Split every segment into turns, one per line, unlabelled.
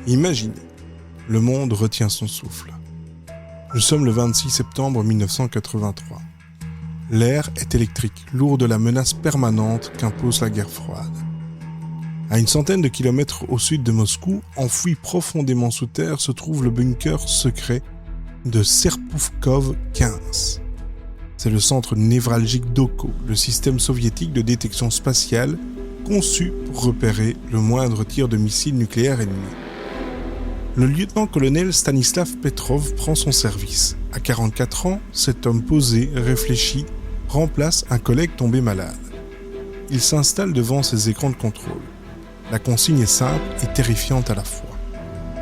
Imaginez, le monde retient son souffle. Nous sommes le 26 septembre 1983. L'air est électrique, lourd de la menace permanente qu'impose la guerre froide. À une centaine de kilomètres au sud de Moscou, enfoui profondément sous terre, se trouve le bunker secret de Serpoukhovsk 15. C'est le centre névralgique d'Oko, le système soviétique de détection spatiale conçu pour repérer le moindre tir de missile nucléaire ennemi. Le lieutenant-colonel Stanislav Petrov prend son service. À 44 ans, cet homme posé, réfléchi, remplace un collègue tombé malade. Il s'installe devant ses écrans de contrôle. La consigne est simple et terrifiante à la fois.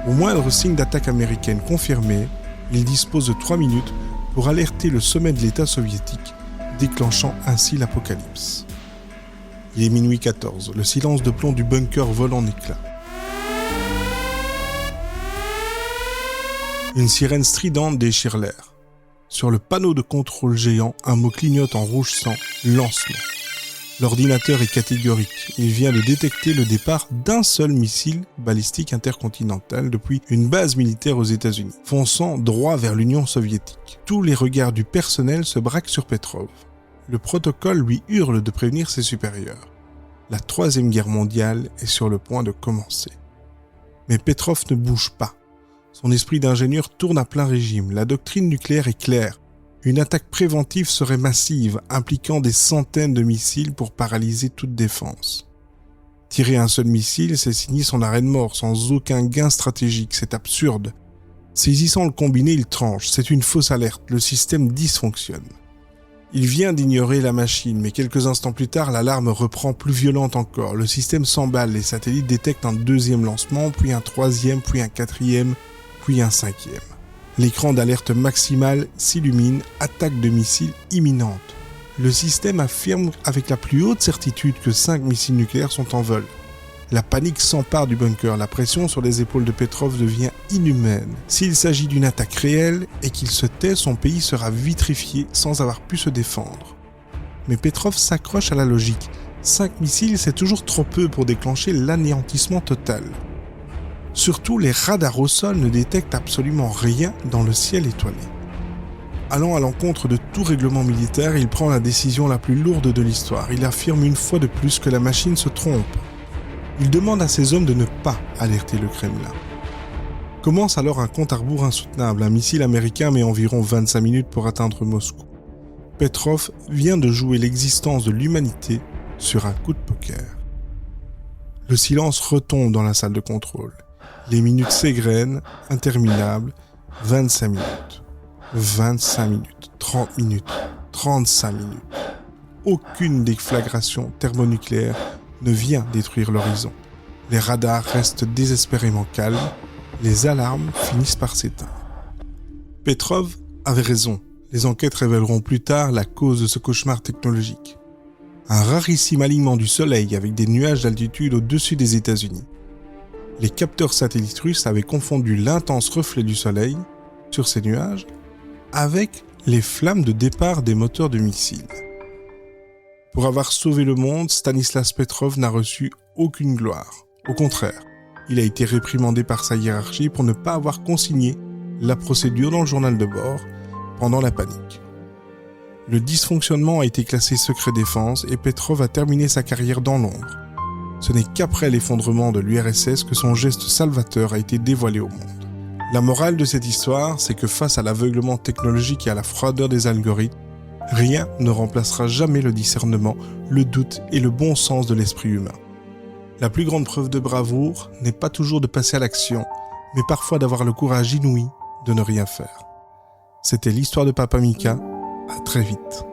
Au moindre signe d'attaque américaine confirmé, il dispose de 3 minutes pour alerter le sommet de l'État soviétique, déclenchant ainsi l'apocalypse. Il est minuit 14, le silence de plomb du bunker vole en éclats. Une sirène stridente déchire l'air. Sur le panneau de contrôle géant, un mot clignote en rouge sang, lancement. L'ordinateur est catégorique. Il vient de détecter le départ d'un seul missile balistique intercontinental depuis une base militaire aux États-Unis, fonçant droit vers l'Union soviétique. Tous les regards du personnel se braquent sur Petrov. Le protocole lui hurle de prévenir ses supérieurs. La Troisième Guerre mondiale est sur le point de commencer. Mais Petrov ne bouge pas. Son esprit d'ingénieur tourne à plein régime. La doctrine nucléaire est claire. Une attaque préventive serait massive, impliquant des centaines de missiles pour paralyser toute défense. Tirer un seul missile, c'est signer son arrêt de mort, sans aucun gain stratégique. C'est absurde. Saisissant le combiné, il tranche. C'est une fausse alerte. Le système dysfonctionne. Il vient d'ignorer la machine, mais quelques instants plus tard, l'alarme reprend plus violente encore. Le système s'emballe. Les satellites détectent un deuxième lancement, puis un troisième, puis un quatrième, puis un cinquième. L'écran d'alerte maximale s'illumine, attaque de missiles imminente. Le système affirme avec la plus haute certitude que 5 missiles nucléaires sont en vol. La panique s'empare du bunker, la pression sur les épaules de Petrov devient inhumaine. S'il s'agit d'une attaque réelle et qu'il se tait, son pays sera vitrifié sans avoir pu se défendre. Mais Petrov s'accroche à la logique. 5 missiles, c'est toujours trop peu pour déclencher l'anéantissement total. Surtout, les radars au sol ne détectent absolument rien dans le ciel étoilé. Allant à l'encontre de tout règlement militaire, il prend la décision la plus lourde de l'histoire. Il affirme une fois de plus que la machine se trompe. Il demande à ses hommes de ne pas alerter le Kremlin. Commence alors un compte à rebours insoutenable. Un missile américain met environ 25 minutes pour atteindre Moscou. Petrov vient de jouer l'existence de l'humanité sur un coup de poker. Le silence retombe dans la salle de contrôle. Les minutes s'égrènent, interminables, 25 minutes, 25 minutes, 30 minutes, 35 minutes. Aucune déflagration thermonucléaire ne vient détruire l'horizon. Les radars restent désespérément calmes, les alarmes finissent par s'éteindre. Petrov avait raison, les enquêtes révéleront plus tard la cause de ce cauchemar technologique. Un rarissime alignement du soleil avec des nuages d'altitude au-dessus des États-Unis. Les capteurs satellites russes avaient confondu l'intense reflet du soleil sur ces nuages avec les flammes de départ des moteurs de missiles. Pour avoir sauvé le monde, Stanislav Petrov n'a reçu aucune gloire. Au contraire, il a été réprimandé par sa hiérarchie pour ne pas avoir consigné la procédure dans le journal de bord pendant la panique. Le dysfonctionnement a été classé secret défense et Petrov a terminé sa carrière dans l'ombre. Ce n'est qu'après l'effondrement de l'URSS que son geste salvateur a été dévoilé au monde. La morale de cette histoire, c'est que face à l'aveuglement technologique et à la froideur des algorithmes, rien ne remplacera jamais le discernement, le doute et le bon sens de l'esprit humain. La plus grande preuve de bravoure n'est pas toujours de passer à l'action, mais parfois d'avoir le courage inouï de ne rien faire. C'était l'histoire de Papa Mika. À très vite.